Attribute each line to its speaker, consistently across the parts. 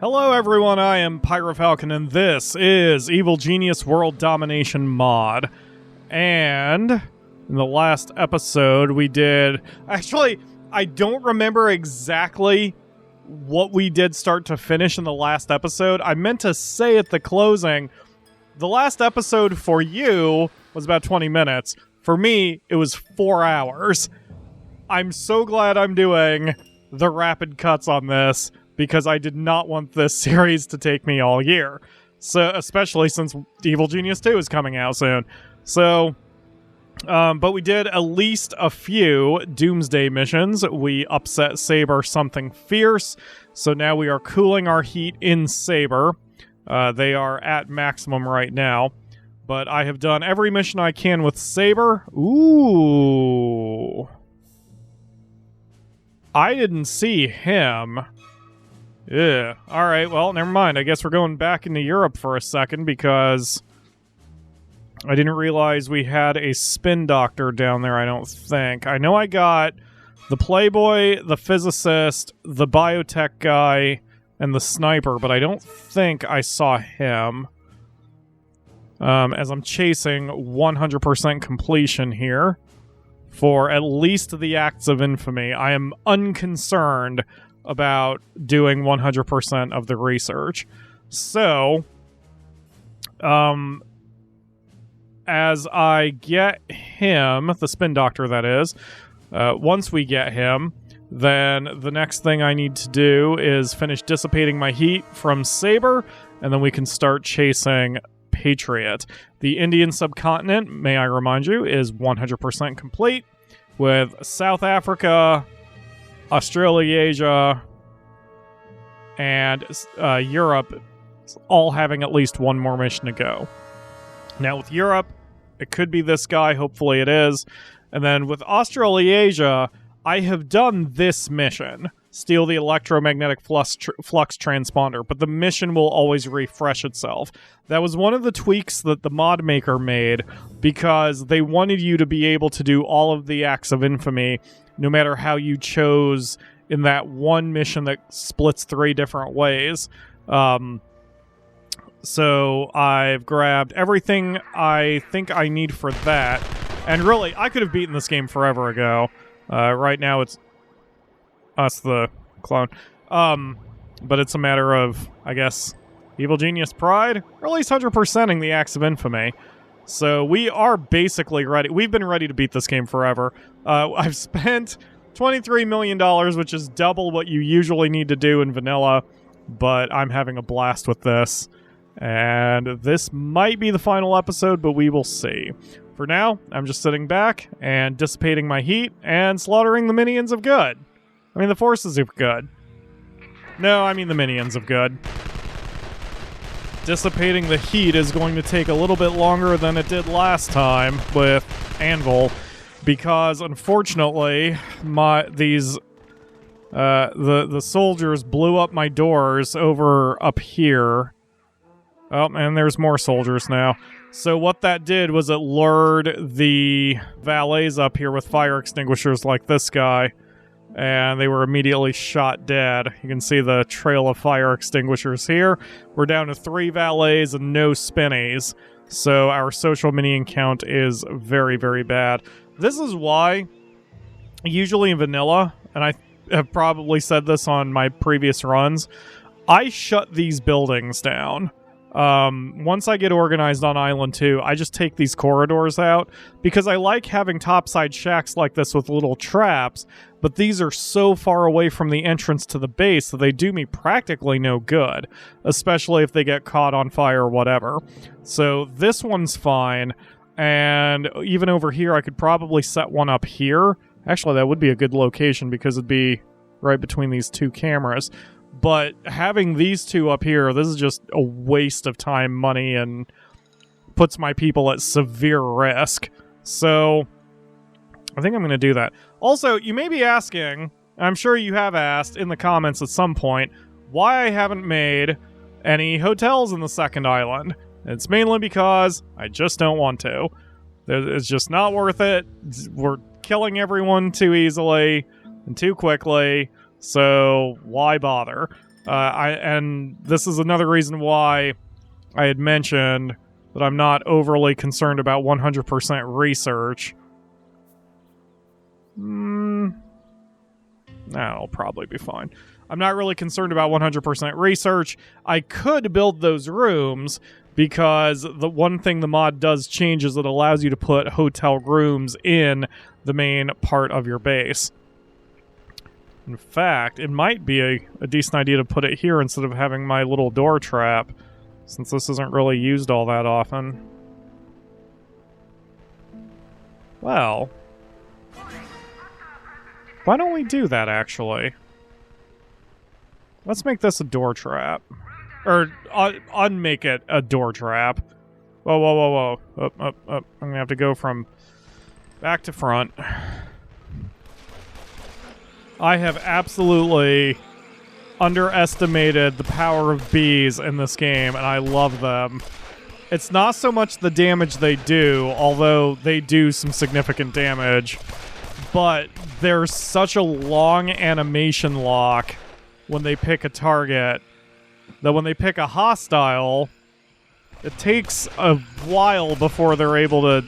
Speaker 1: Hello everyone, I am PyroFalkon and this is Evil Genius World Domination Mod. And in the last episode we did... Actually, I don't remember exactly what we did start to finish in the last episode. I meant to say at the closing, the last episode for you was about 20 minutes. For me, it was 4 hours. I'm so glad I'm doing the rapid cuts on this, because I did not want this series to take me all year. So, especially since Evil Genius 2 is coming out soon. So, but we did at least a few Doomsday missions. We upset Saber something fierce, so now we are cooling our heat in Saber. They are at maximum right now. But I have done every mission I can with Saber. Ooh. I didn't see him. Yeah. Alright, well, never mind. I guess we're going back into Europe for a second because I didn't realize we had a spin doctor down there, I don't think. I know I got the Playboy, the physicist, the biotech guy, and the sniper, but I don't think I saw him. As I'm chasing 100% completion here for at least the Acts of Infamy, I am unconcerned about doing 100% of the research. So, as I get him, the spin doctor that is, once we get him, then the next thing I need to do is finish dissipating my heat from Saber, and then we can start chasing Patriot. The Indian subcontinent, may I remind you, is 100% complete, with South Africa, Australasia, and Europe all having at least one more mission to go. Now with Europe, it could be this guy, hopefully it is. And then with Australasia, I have done this mission, steal the electromagnetic flux transponder, but the mission will always refresh itself. That was one of the tweaks that the mod maker made, because they wanted you to be able to do all of the Acts of Infamy, no matter how you chose in that one mission that splits 3 different ways. So I've grabbed everything I think I need for that. And really, I could have beaten this game forever ago. Right now it's us, the clone. But it's a matter of, I guess, Evil Genius Pride, or at least 100%ing the Acts of Infamy. So we are basically ready. We've been ready to beat this game forever. I've spent $23 million, which is double what you usually need to do in vanilla, but I'm having a blast with this. And this might be the final episode, but we will see. For now, I'm just sitting back and dissipating my heat and slaughtering the minions of good. I mean, the forces of good. No, I mean the minions of good. Dissipating the heat is going to take a little bit longer than it did last time with Anvil, because unfortunately, the soldiers blew up my doors over up here. Oh, and there's more soldiers now. So what that did was it lured the valets up here with fire extinguishers like this guy, and they were immediately shot dead. You can see the trail of fire extinguishers here. We're down to 3 valets and no spinnies, so our social minion count is very, very bad. This is why, usually in vanilla, and I have probably said this on my previous runs, I shut these buildings down. Once I get organized on Island 2, I just take these corridors out, because I like having topside shacks like this with little traps, but these are so far away from the entrance to the base that they do me practically no good, especially if they get caught on fire or whatever. So this one's fine, and even over here I could probably set one up here. Actually, that would be a good location because it'd be right between these 2 cameras. But having these 2 up here, this is just a waste of time, money, and puts my people at severe risk. So, I think I'm going to do that. Also, you may be asking, I'm sure you have asked in the comments at some point, why I haven't made any hotels in the second island. It's mainly because I just don't want to. It's just not worth it. We're killing everyone too easily and too quickly. So why bother? And this is another reason why I had mentioned that I'm not overly concerned about 100% research. That'll probably be fine. I'm not really concerned about 100% research. I could build those rooms because the one thing the mod does change is it allows you to put hotel rooms in the main part of your base. In fact, it might be a decent idea to put it here instead of having my little door trap, since this isn't really used all that often. Well, why don't we do that, actually? Let's make this a door trap. Or, unmake it a door trap. Whoa, whoa, whoa, whoa. Up, up, up. I'm gonna have to go from back to front. I have absolutely underestimated the power of bees in this game, and I love them. It's not so much the damage they do, although they do some significant damage, but there's such a long animation lock when they pick a target that when they pick a hostile, it takes a while before they're able to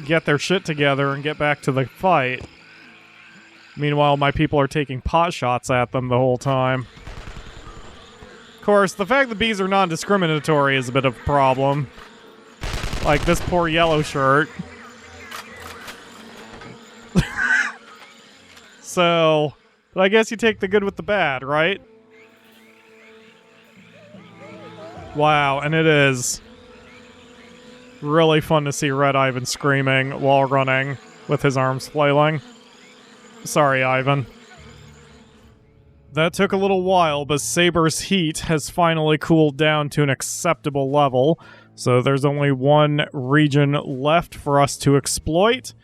Speaker 1: get their shit together and get back to the fight. Meanwhile, my people are taking pot shots at them the whole time. Of course, the fact that bees are non-discriminatory is a bit of a problem. Like this poor yellow shirt. So, but I guess you take the good with the bad, right? Wow, and it is really fun to see Red Ivan screaming while running with his arms flailing. Sorry, Ivan. That took a little while, but Saber's heat has finally cooled down to an acceptable level, so there's only one region left for us to exploit.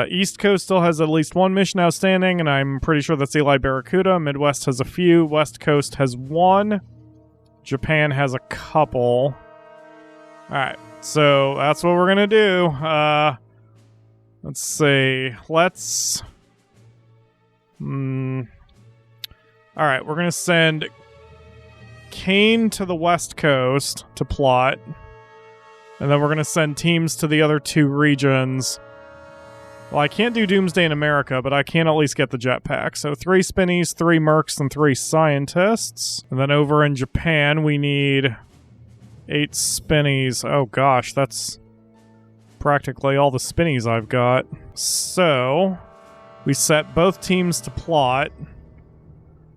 Speaker 1: East Coast still has at least one mission outstanding, and I'm pretty sure that's Eli Barracuda. Midwest has a few. West Coast has one. Japan has a couple. Alright, so that's what we're gonna do. Let's see. Let's... Alright, we're gonna send Kane to the West Coast to plot. And then we're gonna send teams to the other two regions. Well, I can't do Doomsday in America, but I can at least get the jetpack. So 3 spinnies, 3 mercs, and 3 scientists. And then over in Japan, we need 8 spinnies. Oh gosh, that's practically all the spinnies I've got. So, we set both teams to plot.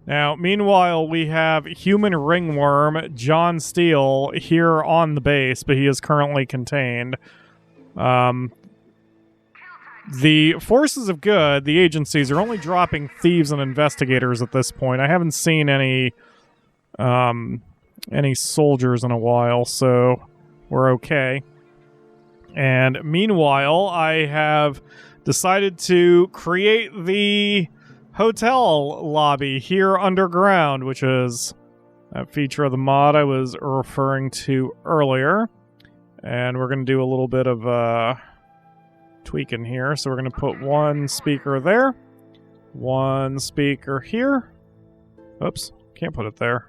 Speaker 1: Now, meanwhile, we have human ringworm John Steele here on the base, but he is currently contained. The forces of good, the agencies, are only dropping thieves and investigators at this point. I haven't seen any soldiers in a while, so we're okay. And meanwhile, I have decided to create the hotel lobby here underground, which is that feature of the mod I was referring to earlier. And we're going to do a little bit of tweaking here. So we're going to put one speaker there, one speaker here. Oops, can't put it there.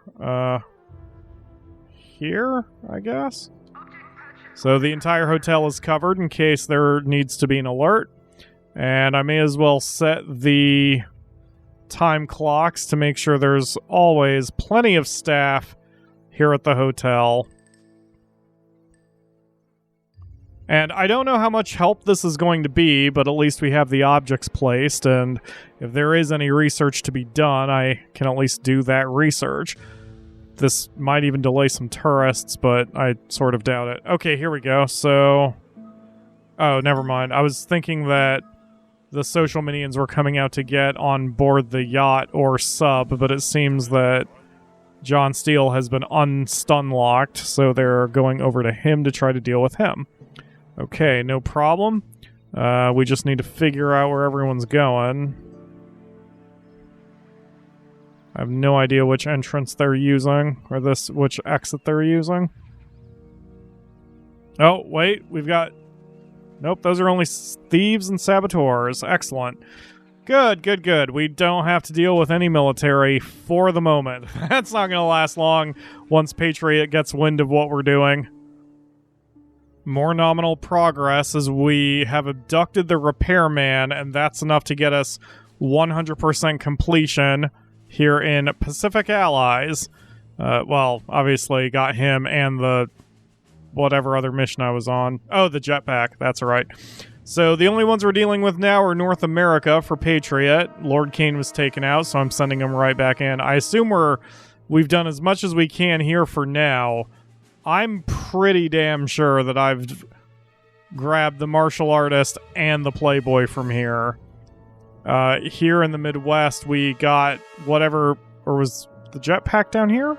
Speaker 1: Here, I guess. So the entire hotel is covered in case there needs to be an alert. And I may as well set the time clocks to make sure there's always plenty of staff here at the hotel. And I don't know how much help this is going to be, but at least we have the objects placed, and if there is any research to be done, I can at least do that research. This might even delay some tourists, but I sort of doubt it. Okay, here we go. So... oh, never mind. I was thinking that the social minions were coming out to get on board the yacht or sub, but it seems that John Steele has been unstun-locked, so they're going over to him to try to deal with him. Okay, no problem. We just need to figure out where everyone's going. I have no idea which entrance they're using, or which exit they're using. Oh, wait, we've got... nope, those are only thieves and saboteurs. Excellent. Good, good, good. We don't have to deal with any military for the moment. That's not going to last long once Patriot gets wind of what we're doing. More nominal progress as we have abducted the repairman, and that's enough to get us 100% completion here in Pacific Allies. Well, obviously got him and the whatever other mission I was on. Oh, the jetpack. That's right. So the only ones we're dealing with now are North America for Patriot. Lord Kane was taken out, so I'm sending him right back in. I assume we've done as much as we can here for now. I'm pretty damn sure that I've grabbed the martial artist and the playboy from here. Here in the Midwest, we got whatever, or was the jetpack down here?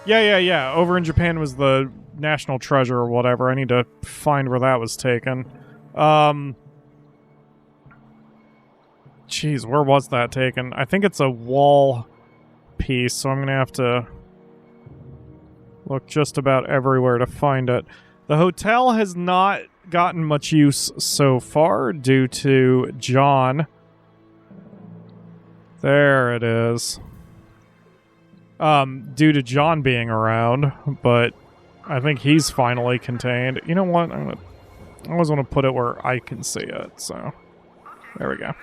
Speaker 1: Yeah. Over in Japan was the national treasure or whatever. I need to find where that was taken. Jeez, where was that taken? I think it's a wall piece, so I'm going to have to look just about everywhere to find it. The hotel has not gotten much use so far due to John. There it is. Due to John being around, but I think he's finally contained. You know what? I always want to put it where I can see it, so there we go.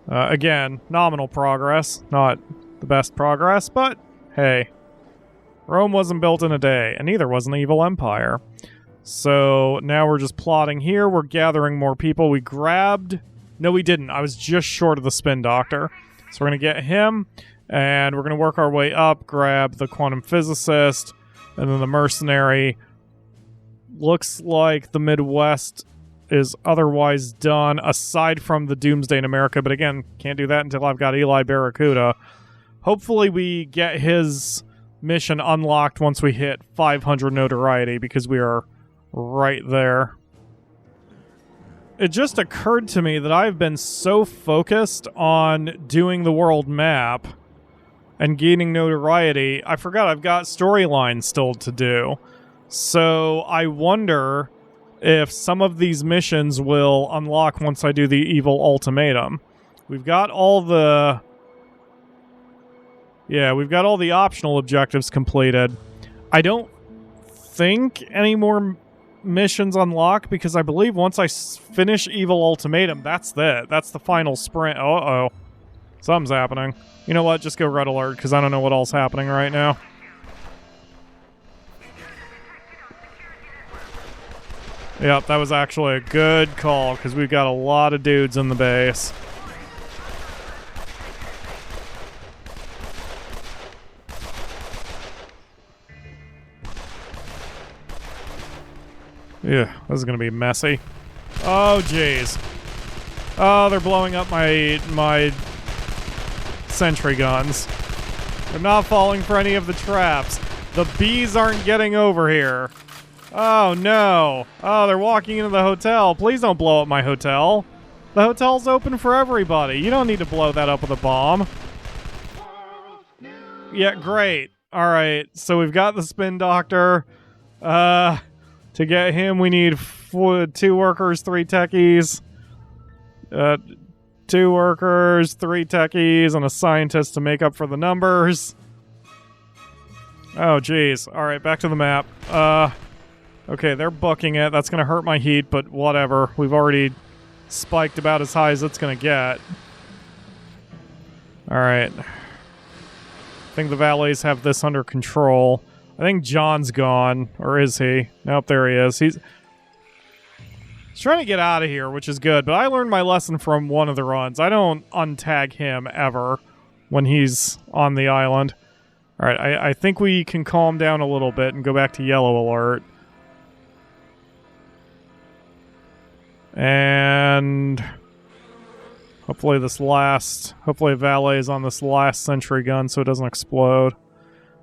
Speaker 1: Again, nominal progress, not the best progress, but hey, Rome wasn't built in a day, and neither was an evil empire. So now we're just plotting here. We're gathering more people. We grabbed... No, we didn't. I was just short of the spin doctor. So we're going to get him, and we're going to work our way up, grab the quantum physicist, and then the mercenary. Looks like the Midwest is otherwise done, aside from the Doomsday in America. But again, can't do that until I've got Eli Barracuda. Hopefully we get his mission unlocked once we hit 500 notoriety, because we are right there. It just occurred to me that I've been so focused on doing the world map and gaining notoriety, I forgot I've got storylines still to do. So I wonder if some of these missions will unlock once I do the evil ultimatum. We've got all the... Yeah, we've got all the optional objectives completed. I don't think any more missions unlock, because I believe once I finish evil ultimatum, that's it. That's the final sprint. Uh-oh. Something's happening. You know what? Just go red alert, because I don't know what all's happening right now. Yep, that was actually a good call, because we've got a lot of dudes in the base. Yeah, this is gonna be messy. Oh, jeez. Oh, they're blowing up my sentry guns. They're not falling for any of the traps. The bees aren't getting over here. Oh, no. Oh, they're walking into the hotel. Please don't blow up my hotel. The hotel's open for everybody. You don't need to blow that up with a bomb. Yeah, great. All right, so we've got the spin doctor. To get him, we need 2 workers, 3 techies. 2 workers, 3 techies, and a scientist to make up for the numbers. Oh, jeez. All right, back to the map. Okay, they're booking it. That's going to hurt my heat, but whatever. We've already spiked about as high as it's going to get. All right. I think the valets have this under control. I think John's gone, or is he? Nope, there he is. He's trying to get out of here, which is good, but I learned my lesson from one of the runs. I don't untag him ever when he's on the island. All right, I think we can calm down a little bit and go back to yellow alert. And hopefully valet is on this last sentry gun so it doesn't explode.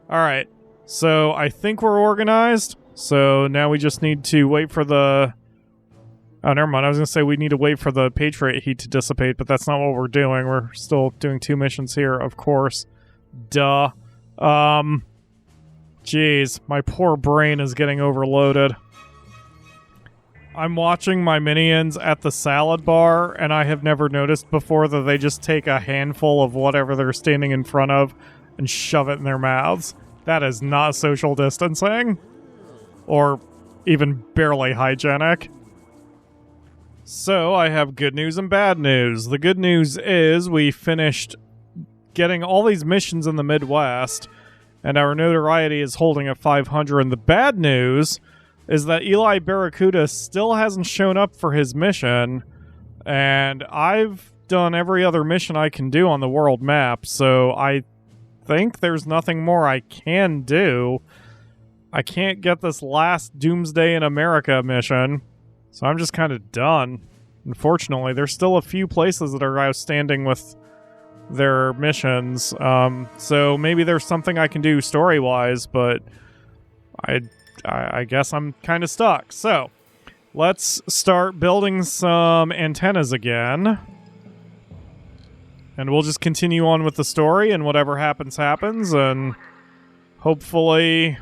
Speaker 1: All right. So I think we're organized. So now we just need to wait for the... Oh, never mind. I was going to say we need to wait for the Patriot heat to dissipate, but that's not what we're doing. We're still doing 2 missions here, of course. Duh. Jeez, my poor brain is getting overloaded. I'm watching my minions at the salad bar, and I have never noticed before that they just take a handful of whatever they're standing in front of and shove it in their mouths. That is not social distancing. Or even barely hygienic. So, I have good news and bad news. The good news is we finished getting all these missions in the Midwest, and our notoriety is holding at 500. And the bad news is that Eli Barracuda still hasn't shown up for his mission, and I've done every other mission I can do on the world map, so I think there's nothing more I can do. I can't get this last Doomsday in America mission, so I'm just kind of done. Unfortunately, there's still a few places that are outstanding with their missions, so maybe there's something I can do story-wise, but I guess I'm kind of stuck. So, let's start building some antennas again. And we'll just continue on with the story, and whatever happens, happens, and hopefully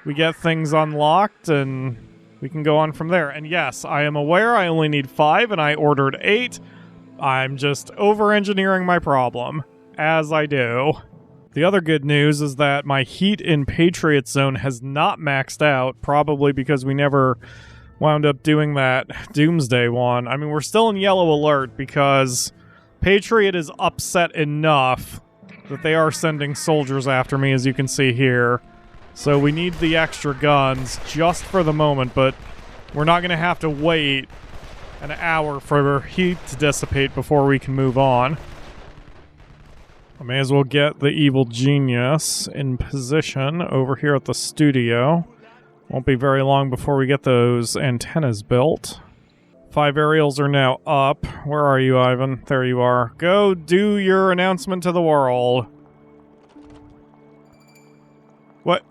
Speaker 1: we get things unlocked, and we can go on from there. And yes, I am aware I only need 5, and I ordered 8. I'm just over-engineering my problem, as I do. The other good news is that my heat in Patriot Zone has not maxed out, probably because we never wound up doing that Doomsday one. I mean, we're still in yellow alert because Patriot is upset enough that they are sending soldiers after me, as you can see here. So we need the extra guns just for the moment, but we're not going to have to wait an hour for heat to dissipate before we can move on. I may as well get the evil genius in position over here at the studio. Won't be very long before we get those antennas built. 5 aerials are now up. Where are you, Ivan? There you are. Go do your announcement to the world. What?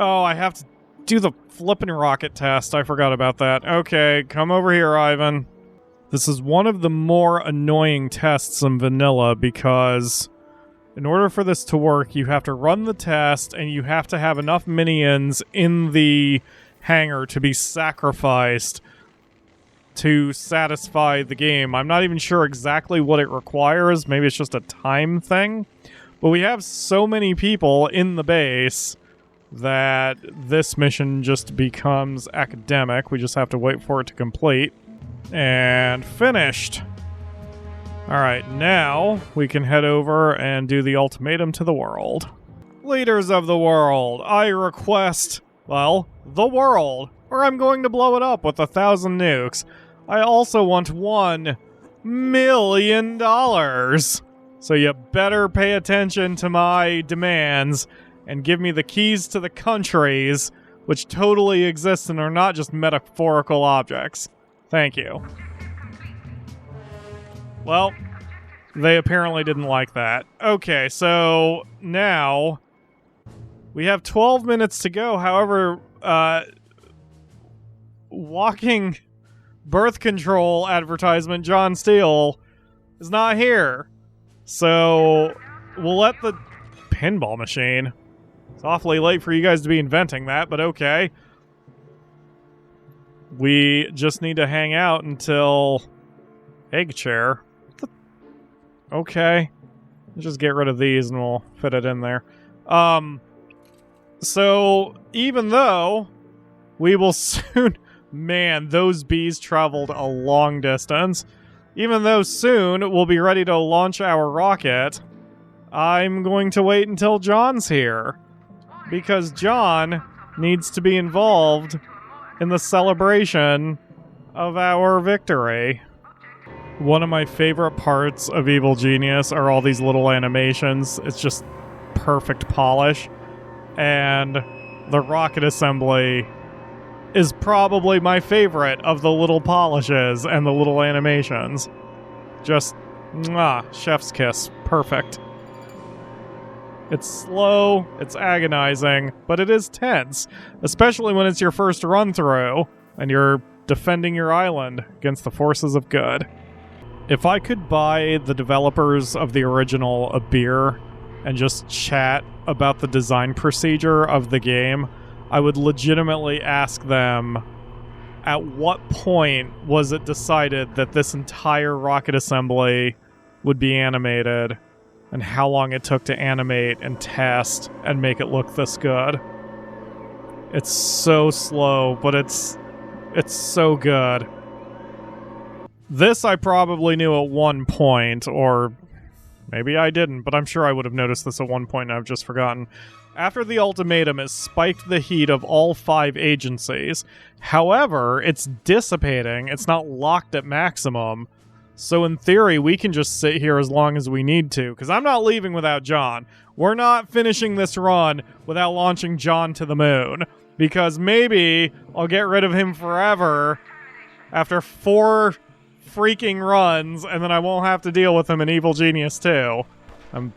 Speaker 1: Oh, I have to do the flippin' rocket test. I forgot about that. Okay, come over here, Ivan. This is one of the more annoying tests in vanilla because in order for this to work, you have to run the test and you have to have enough minions in the hangar to be sacrificed to satisfy the game. I'm not even sure exactly what it requires. Maybe it's just a time thing. But we have so many people in the base that this mission just becomes academic. We just have to wait for it to complete. And finished. Alright, now we can head over and do the ultimatum to the world. Leaders of the world, I request, well, the world, or I'm going to blow it up with 1,000 nukes. I also want $1 million. So you better pay attention to my demands and give me the keys to the countries, which totally exist and are not just metaphorical objects. Thank you. Well, they apparently didn't like that. Okay, so now we have 12 minutes to go. However, walking birth control advertisement John Steele is not here. So we'll let the pinball machine. It's awfully late for you guys to be inventing that, but okay. We just need to hang out until egg chair. Okay. Let's just get rid of these and we'll fit it in there. So even though we will soon... Man, those bees traveled a long distance. Even though soon we'll be ready to launch our rocket, I'm going to wait until John's here. Because John needs to be involved in the celebration of our victory. One of my favorite parts of Evil Genius are all these little animations. It's just perfect polish. And the rocket assembly is probably my favorite of the little polishes and the little animations. Just, mwah, chef's kiss. Perfect. It's slow, it's agonizing, but it is tense, especially when it's your first run-through and you're defending your island against the forces of good. If I could buy the developers of the original a beer and just chat about the design procedure of the game, I would legitimately ask them, at what point was it decided that this entire rocket assembly would be animated, and how long it took to animate and test and make it look this good. It's so slow, but it's so good. This I probably knew at one point, or maybe I didn't, but I'm sure I would have noticed this at one point and I've just forgotten. After the ultimatum, it spiked the heat of all 5 agencies. However, it's dissipating. It's not locked at maximum. So in theory, we can just sit here as long as we need to, because I'm not leaving without John. We're not finishing this run without launching John to the moon, because maybe I'll get rid of him forever after 4 freaking runs, and then I won't have to deal with him in Evil Genius 2. I'm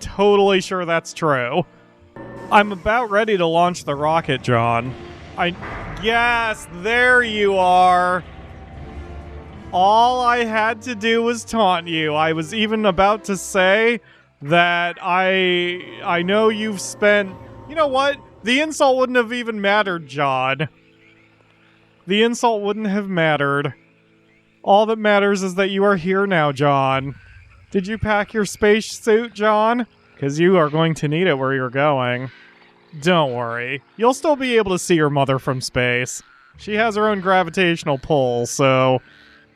Speaker 1: totally sure that's true. I'm about ready to launch the rocket, John. Yes, there you are. All I had to do was taunt you. I was even about to say that I know you've spent... You know what? The insult wouldn't have even mattered, John. The insult wouldn't have mattered. All that matters is that you are here now, John. Did you pack your space suit, John? Because you are going to need it where you're going. Don't worry. You'll still be able to see your mother from space. She has her own gravitational pull, so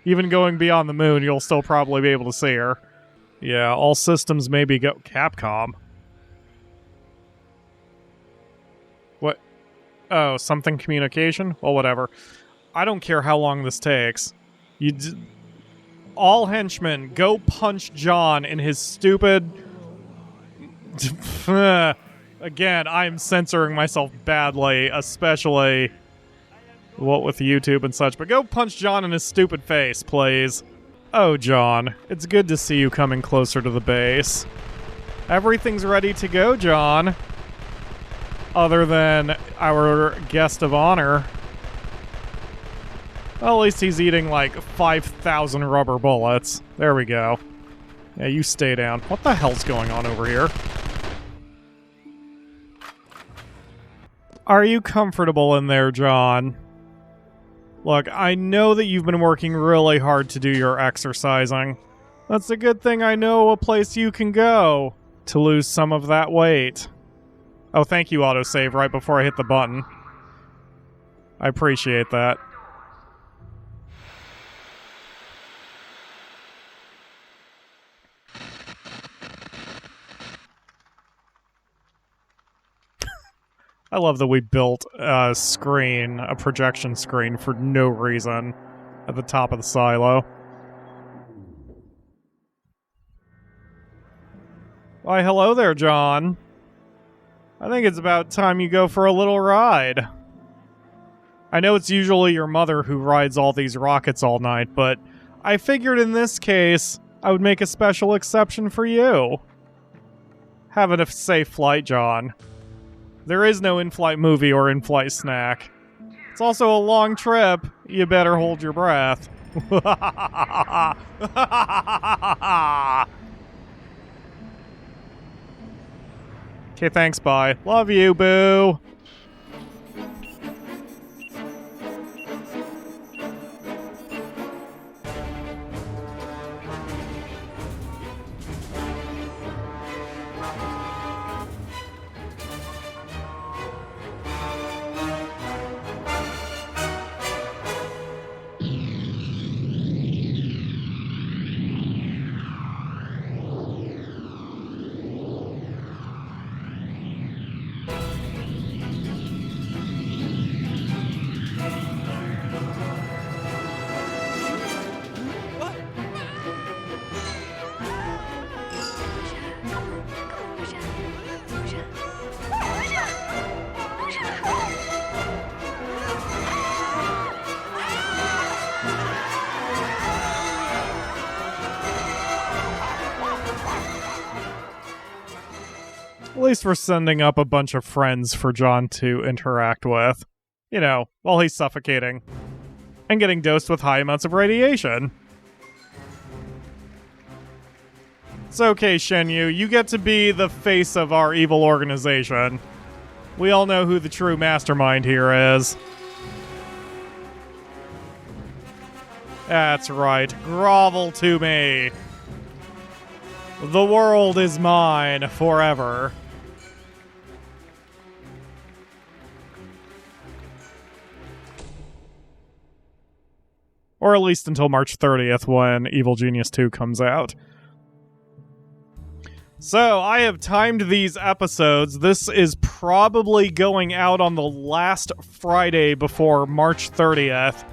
Speaker 1: even going beyond the moon, you'll still probably be able to see her. Yeah, all systems maybe go... Capcom? What? Oh, something communication? Well, whatever. I don't care how long this takes. All henchmen, go punch John in his stupid... Again, I'm censoring myself badly, especially what with YouTube and such, but go punch John in his stupid face, please. Oh, John, it's good to see you coming closer to the base. Everything's ready to go, John. Other than our guest of honor. Well, at least he's eating like 5,000 rubber bullets. There we go. Yeah, you stay down. What the hell's going on over here? Are you comfortable in there, John? Look, I know that you've been working really hard to do your exercising. That's a good thing I know a place you can go to lose some of that weight. Oh, thank you, autosave, right before I hit the button. I appreciate that. I love that we built a screen, a projection screen, for no reason at the top of the silo. Why, hello there, John. I think it's about time you go for a little ride. I know it's usually your mother who rides all these rockets all night, but I figured in this case, I would make a special exception for you. Have a safe flight, John. There is no in-flight movie or in-flight snack. It's also a long trip. You better hold your breath. Okay, thanks, bye. Love you, boo. At least we're sending up a bunch of friends for John to interact with. You know, while he's suffocating. And getting dosed with high amounts of radiation. It's okay, Shenyu. You get to be the face of our evil organization. We all know who the true mastermind here is. That's right. Grovel to me. The world is mine forever. Or at least until March 30th when Evil Genius 2 comes out. So, I have timed these episodes. This is probably going out on the last Friday before March 30th.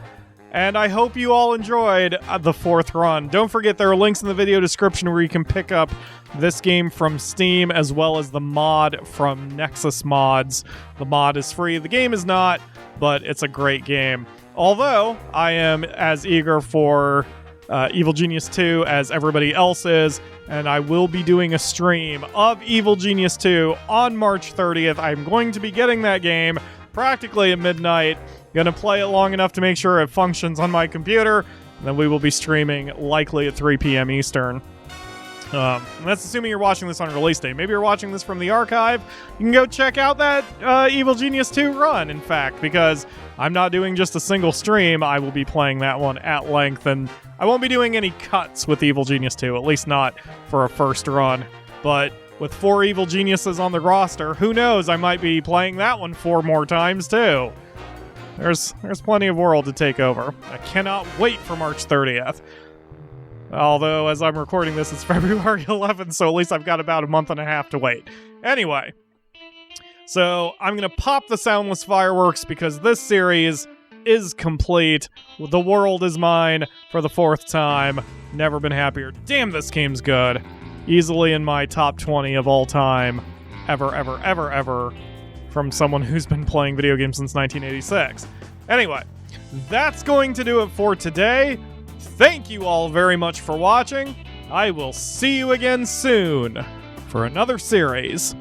Speaker 1: And I hope you all enjoyed the fourth run. Don't forget there are links in the video description where you can pick up this game from Steam as well as the mod from Nexus Mods. The mod is free, the game is not, but it's a great game. Although, I am as eager for Evil Genius 2 as everybody else is, and I will be doing a stream of Evil Genius 2 on March 30th. I'm going to be getting that game practically at midnight. Gonna play it long enough to make sure it functions on my computer, and then we will be streaming likely at 3 p.m. Eastern. And that's assuming you're watching this on release day. Maybe you're watching this from the archive. You can go check out that Evil Genius 2 run, in fact, because I'm not doing just a single stream. I will be playing that one at length, and I won't be doing any cuts with Evil Genius 2, at least not for a first run. But with 4 Evil Geniuses on the roster, who knows, I might be playing that one 4 more times, too. There's plenty of world to take over. I cannot wait for March 30th. Although, as I'm recording this, it's February 11th, so at least I've got about a month and a half to wait. Anyway, so I'm going to pop the soundless fireworks because this series is complete. The world is mine for the 4th time. Never been happier. Damn, this game's good. Easily in my top 20 of all time. Ever, ever, ever, ever. From someone who's been playing video games since 1986. Anyway, that's going to do it for today. Thank you all very much for watching. I will see you again soon for another series.